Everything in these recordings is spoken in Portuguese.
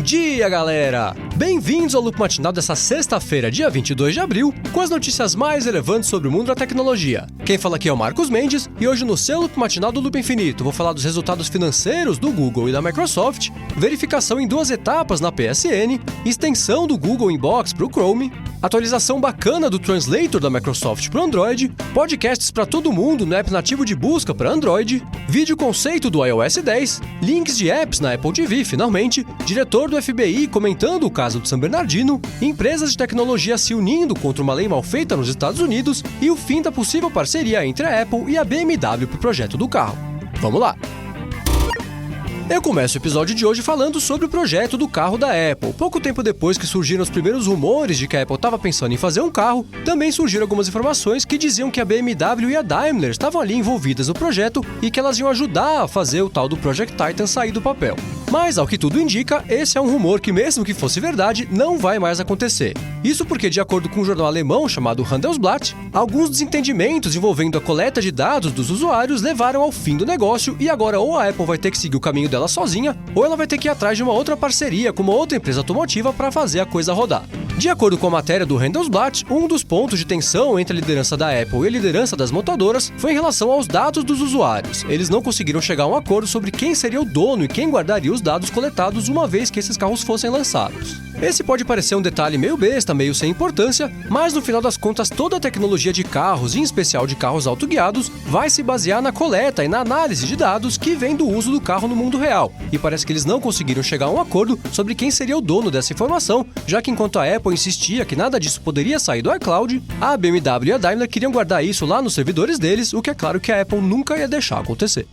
dia, galera! Bem-vindos ao Loop Matinal dessa sexta-feira, dia 22 de abril, com as notícias mais relevantes sobre o mundo da tecnologia. Quem fala aqui é o Marcos Mendes, e hoje no seu Loop Matinal do Loop Infinito vou falar dos resultados financeiros do Google e da Microsoft, verificação em 2 etapas na PSN, extensão do Google Inbox para o Chrome, atualização bacana do Translator da Microsoft para o Android, podcasts para todo mundo no app nativo de busca para Android, vídeo conceito do iOS 10, links de apps na Apple TV, finalmente, diretor do FBI comentando o caso de San Bernardino, empresas de tecnologia se unindo contra uma lei mal feita nos Estados Unidos e o fim da possível parceria entre a Apple e a BMW para o projeto do carro. Vamos lá! Eu começo o episódio de hoje falando sobre o projeto do carro da Apple. Pouco tempo depois que surgiram os primeiros rumores de que a Apple estava pensando em fazer um carro, também surgiram algumas informações que diziam que a BMW e a Daimler estavam ali envolvidas no projeto e que elas iam ajudar a fazer o tal do Project Titan sair do papel. Mas, ao que tudo indica, esse é um rumor que, mesmo que fosse verdade, não vai mais acontecer. Isso porque, de acordo com um jornal alemão chamado Handelsblatt, alguns desentendimentos envolvendo a coleta de dados dos usuários levaram ao fim do negócio e agora ou a Apple vai ter que seguir o caminho dela sozinha, ou ela vai ter que ir atrás de uma outra parceria com uma outra empresa automotiva para fazer a coisa rodar. De acordo com a matéria do Handelsblatt, um dos pontos de tensão entre a liderança da Apple e a liderança das montadoras foi em relação aos dados dos usuários. Eles não conseguiram chegar a um acordo sobre quem seria o dono e quem guardaria os dados coletados uma vez que esses carros fossem lançados. Esse pode parecer um detalhe meio besta, meio sem importância, mas no final das contas toda a tecnologia de carros, em especial de carros autoguiados, vai se basear na coleta e na análise de dados que vem do uso do carro no mundo real. E parece que eles não conseguiram chegar a um acordo sobre quem seria o dono dessa informação, já que enquanto a Apple insistia que nada disso poderia sair do iCloud, a BMW e a Daimler queriam guardar isso lá nos servidores deles, o que é claro que a Apple nunca ia deixar acontecer.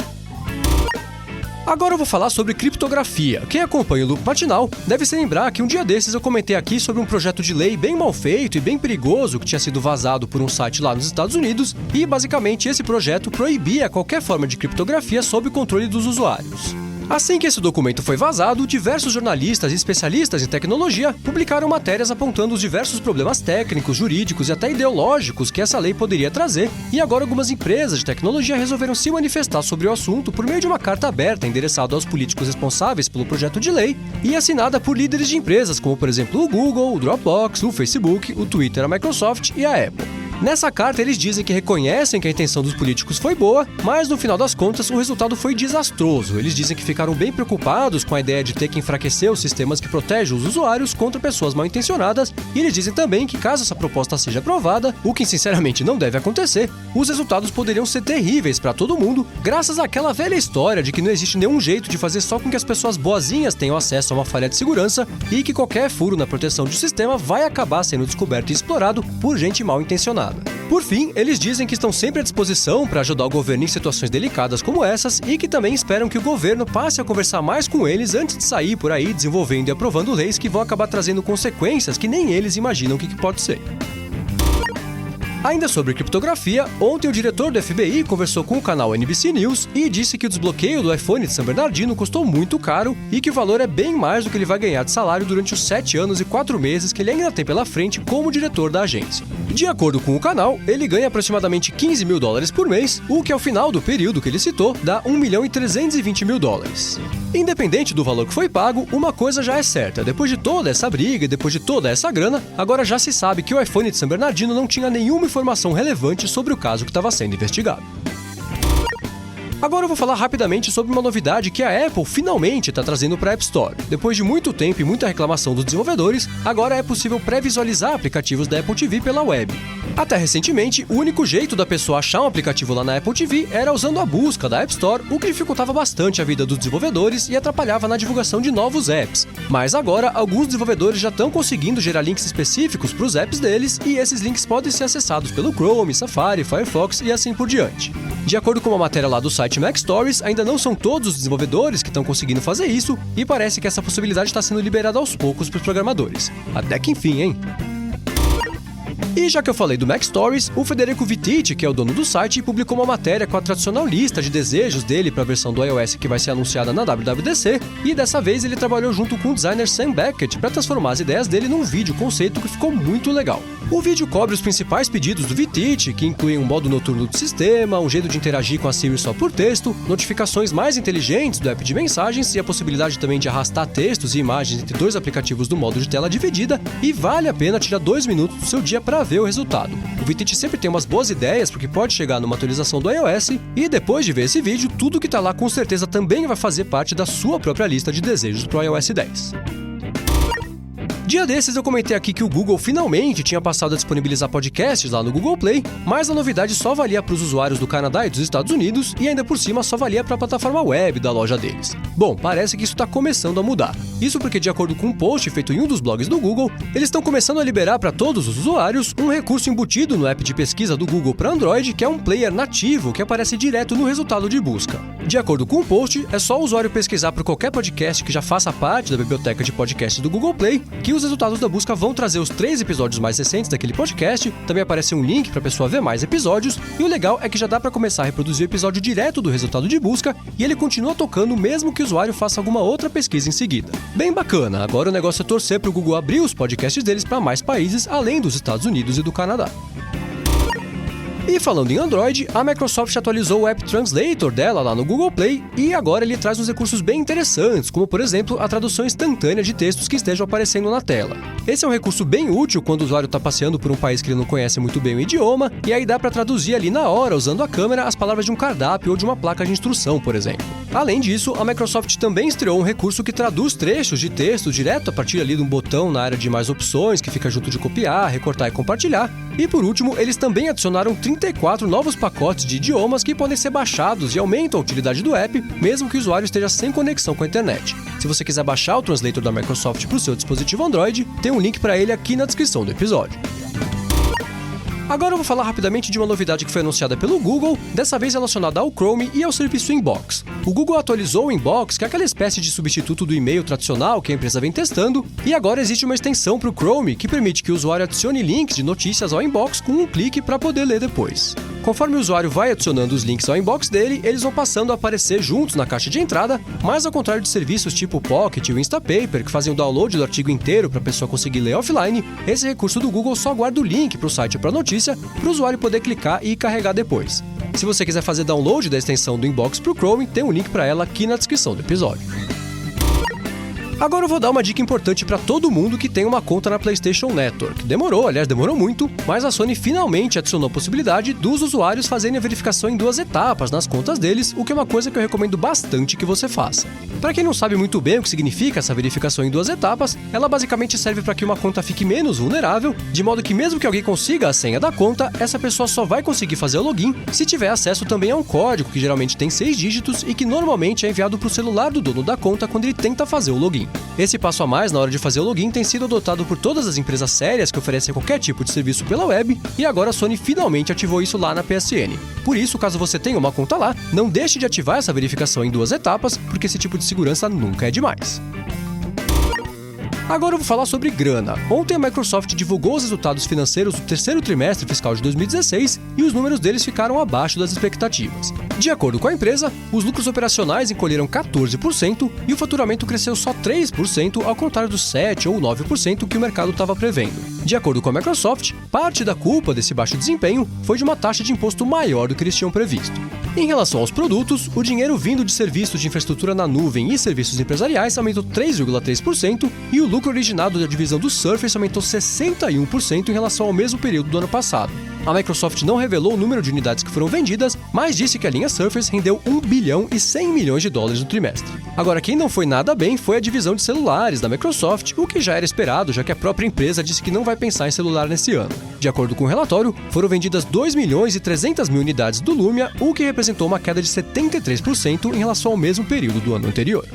Agora eu vou falar sobre criptografia. Quem acompanha o Loop Matinal deve se lembrar que um dia desses eu comentei aqui sobre um projeto de lei bem mal feito e bem perigoso que tinha sido vazado por um site lá nos Estados Unidos e, basicamente, esse projeto proibia qualquer forma de criptografia sob o controle dos usuários. Assim que esse documento foi vazado, diversos jornalistas e especialistas em tecnologia publicaram matérias apontando os diversos problemas técnicos, jurídicos e até ideológicos que essa lei poderia trazer, e agora algumas empresas de tecnologia resolveram se manifestar sobre o assunto por meio de uma carta aberta endereçada aos políticos responsáveis pelo projeto de lei e assinada por líderes de empresas como, por exemplo, o Google, o Dropbox, o Facebook, o Twitter, a Microsoft e a Apple. Nessa carta, eles dizem que reconhecem que a intenção dos políticos foi boa, mas no final das contas o resultado foi desastroso. Eles dizem que ficaram bem preocupados com a ideia de ter que enfraquecer os sistemas que protegem os usuários contra pessoas mal intencionadas, e eles dizem também que caso essa proposta seja aprovada, o que sinceramente não deve acontecer, os resultados poderiam ser terríveis para todo mundo, graças àquela velha história de que não existe nenhum jeito de fazer só com que as pessoas boazinhas tenham acesso a uma falha de segurança e que qualquer furo na proteção do sistema vai acabar sendo descoberto e explorado por gente mal intencionada. Por fim, eles dizem que estão sempre à disposição para ajudar o governo em situações delicadas como essas e que também esperam que o governo passe a conversar mais com eles antes de sair por aí desenvolvendo e aprovando leis que vão acabar trazendo consequências que nem eles imaginam o que pode ser. Ainda sobre criptografia, ontem o diretor do FBI conversou com o canal NBC News e disse que o desbloqueio do iPhone de San Bernardino custou muito caro e que o valor é bem mais do que ele vai ganhar de salário durante os 7 anos e 4 meses que ele ainda tem pela frente como diretor da agência. De acordo com o canal, ele ganha aproximadamente $15 mil por mês, o que ao final do período que ele citou dá $1.320.000. Independente do valor que foi pago, uma coisa já é certa, depois de toda essa briga e depois de toda essa grana, agora já se sabe que o iPhone de San Bernardino não tinha nenhuma informação relevante sobre o caso que estava sendo investigado. Agora eu vou falar rapidamente sobre uma novidade que a Apple finalmente está trazendo para a App Store. Depois de muito tempo e muita reclamação dos desenvolvedores, agora é possível pré-visualizar aplicativos da Apple TV pela web. Até recentemente, o único jeito da pessoa achar um aplicativo lá na Apple TV era usando a busca da App Store, o que dificultava bastante a vida dos desenvolvedores e atrapalhava na divulgação de novos apps. Mas agora, alguns desenvolvedores já estão conseguindo gerar links específicos para os apps deles e esses links podem ser acessados pelo Chrome, Safari, Firefox e assim por diante. De acordo com uma matéria lá do site Mac Stories, ainda não são todos os desenvolvedores que estão conseguindo fazer isso e parece que essa possibilidade está sendo liberada aos poucos para os programadores. Até que enfim, hein? E já que eu falei do Mac Stories, o Federico Vittiti, que é o dono do site, publicou uma matéria com a tradicional lista de desejos dele para a versão do iOS que vai ser anunciada na WWDC, e dessa vez ele trabalhou junto com o designer Sam Beckett para transformar as ideias dele num vídeo conceito que ficou muito legal. O vídeo cobre os principais pedidos do VTIT, que incluem um modo noturno do sistema, um jeito de interagir com a Siri só por texto, notificações mais inteligentes do app de mensagens e a possibilidade também de arrastar textos e imagens entre dois aplicativos do modo de tela dividida, e vale a pena tirar 2 minutos do seu dia para ver o resultado. O VTIT sempre tem umas boas ideias porque pode chegar numa atualização do iOS e depois de ver esse vídeo, tudo que tá lá com certeza também vai fazer parte da sua própria lista de desejos pro iOS 10. Dia desses eu comentei aqui que o Google finalmente tinha passado a disponibilizar podcasts lá no Google Play, mas a novidade só valia para os usuários do Canadá e dos Estados Unidos e ainda por cima só valia para a plataforma web da loja deles. Bom, parece que isso está começando a mudar. Isso porque, de acordo com um post feito em um dos blogs do Google, eles estão começando a liberar para todos os usuários um recurso embutido no app de pesquisa do Google para Android, que é um player nativo que aparece direto no resultado de busca. De acordo com o post, é só o usuário pesquisar por qualquer podcast que já faça parte da biblioteca de podcasts do Google Play, que os resultados da busca vão trazer os 3 episódios mais recentes daquele podcast, também aparece um link para a pessoa ver mais episódios, e o legal é que já dá para começar a reproduzir o episódio direto do resultado de busca, e ele continua tocando mesmo que o usuário faça alguma outra pesquisa em seguida. Bem bacana, agora o negócio é torcer para o Google abrir os podcasts deles para mais países, além dos Estados Unidos e do Canadá. E falando em Android, a Microsoft atualizou o App Translator dela lá no Google Play e agora ele traz uns recursos bem interessantes, como por exemplo a tradução instantânea de textos que estejam aparecendo na tela. Esse é um recurso bem útil quando o usuário está passeando por um país que ele não conhece muito bem o idioma, e aí dá para traduzir ali na hora, usando a câmera, as palavras de um cardápio ou de uma placa de instrução, por exemplo. Além disso, a Microsoft também estreou um recurso que traduz trechos de texto direto a partir ali de um botão na área de mais opções, que fica junto de copiar, recortar e compartilhar. E por último, eles também adicionaram 34 novos pacotes de idiomas que podem ser baixados e aumentam a utilidade do app, mesmo que o usuário esteja sem conexão com a internet. Se você quiser baixar o Translator da Microsoft para o seu dispositivo Android, tem um link para ele aqui na descrição do episódio. Agora eu vou falar rapidamente de uma novidade que foi anunciada pelo Google, dessa vez relacionada ao Chrome e ao serviço Inbox. O Google atualizou o Inbox, que é aquela espécie de substituto do e-mail tradicional que a empresa vem testando, e agora existe uma extensão para o Chrome que permite que o usuário adicione links de notícias ao Inbox com um clique para poder ler depois. Conforme o usuário vai adicionando os links ao inbox dele, eles vão passando a aparecer juntos na caixa de entrada, mas ao contrário de serviços tipo o Pocket e o Instapaper, que fazem o download do artigo inteiro para a pessoa conseguir ler offline, esse recurso do Google só guarda o link para o site ou para a notícia, para o usuário poder clicar e carregar depois. Se você quiser fazer download da extensão do Inbox para o Chrome, tem um link para ela aqui na descrição do episódio. Agora eu vou dar uma dica importante para todo mundo que tem uma conta na PlayStation Network. Demorou muito, mas a Sony finalmente adicionou a possibilidade dos usuários fazerem a verificação em 2 etapas nas contas deles, o que é uma coisa que eu recomendo bastante que você faça. Para quem não sabe muito bem o que significa essa verificação em 2 etapas, ela basicamente serve para que uma conta fique menos vulnerável, de modo que mesmo que alguém consiga a senha da conta, essa pessoa só vai conseguir fazer o login se tiver acesso também a um código que geralmente tem 6 dígitos e que normalmente é enviado para o celular do dono da conta quando ele tenta fazer o login. Esse passo a mais na hora de fazer o login tem sido adotado por todas as empresas sérias que oferecem qualquer tipo de serviço pela web, e agora a Sony finalmente ativou isso lá na PSN. Por isso, caso você tenha uma conta lá, não deixe de ativar essa verificação em 2 etapas, porque esse tipo de segurança nunca é demais. Agora eu vou falar sobre grana. Ontem a Microsoft divulgou os resultados financeiros do terceiro trimestre fiscal de 2016 e os números deles ficaram abaixo das expectativas. De acordo com a empresa, os lucros operacionais encolheram 14% e o faturamento cresceu só 3%, ao contrário dos 7% ou 9% que o mercado estava prevendo. De acordo com a Microsoft, parte da culpa desse baixo desempenho foi de uma taxa de imposto maior do que eles tinham previsto. Em relação aos produtos, o dinheiro vindo de serviços de infraestrutura na nuvem e serviços empresariais aumentou 3,3% e o lucro originado da divisão do Surface aumentou 61% em relação ao mesmo período do ano passado. A Microsoft não revelou o número de unidades que foram vendidas, mas disse que a linha Surface rendeu 1 bilhão e 100 milhões de dólares no trimestre. Agora, quem não foi nada bem foi a divisão de celulares da Microsoft, o que já era esperado, já que a própria empresa disse que não vai pensar em celular nesse ano. De acordo com o relatório, foram vendidas 2 milhões e 300 mil unidades do Lumia, o que representou uma queda de 73% em relação ao mesmo período do ano anterior.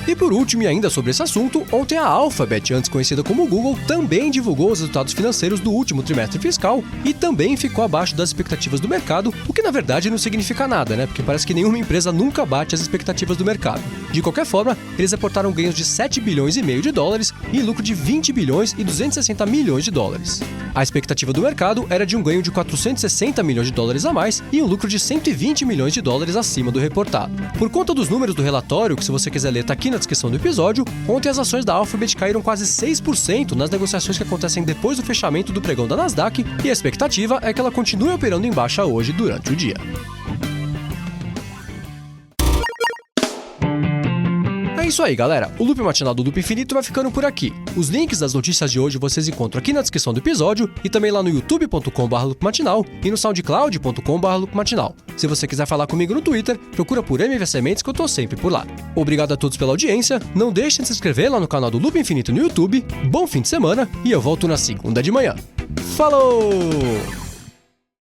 E por último, e ainda sobre esse assunto, ontem a Alphabet, antes conhecida como Google, também divulgou os resultados financeiros do último trimestre fiscal e também ficou abaixo das expectativas do mercado, o que na verdade não significa nada, né? Porque parece que nenhuma empresa nunca bate as expectativas do mercado. De qualquer forma, eles reportaram ganhos de 7 bilhões e meio de dólares e lucro de 20 bilhões e 260 milhões de dólares. A expectativa do mercado era de um ganho de 460 milhões de dólares a mais e um lucro de 120 milhões de dólares acima do reportado. Por conta dos números do relatório, que se você quiser ler está aqui na descrição do episódio, ontem as ações da Alphabet caíram quase 6% nas negociações que acontecem depois do fechamento do pregão da Nasdaq e a expectativa é que ela continue operando em baixa hoje durante o dia. É isso aí, galera. O Loop Matinal do Loop Infinito vai ficando por aqui. Os links das notícias de hoje vocês encontram aqui na descrição do episódio e também lá no youtube.com/loopmatinal e no soundcloud.com/loopmatinal. Se você quiser falar comigo no Twitter, procura por MV Sementes que eu tô sempre por lá. Obrigado a todos pela audiência, não deixem de se inscrever lá no canal do Loop Infinito no YouTube, bom fim de semana e eu volto na segunda de manhã. Falou!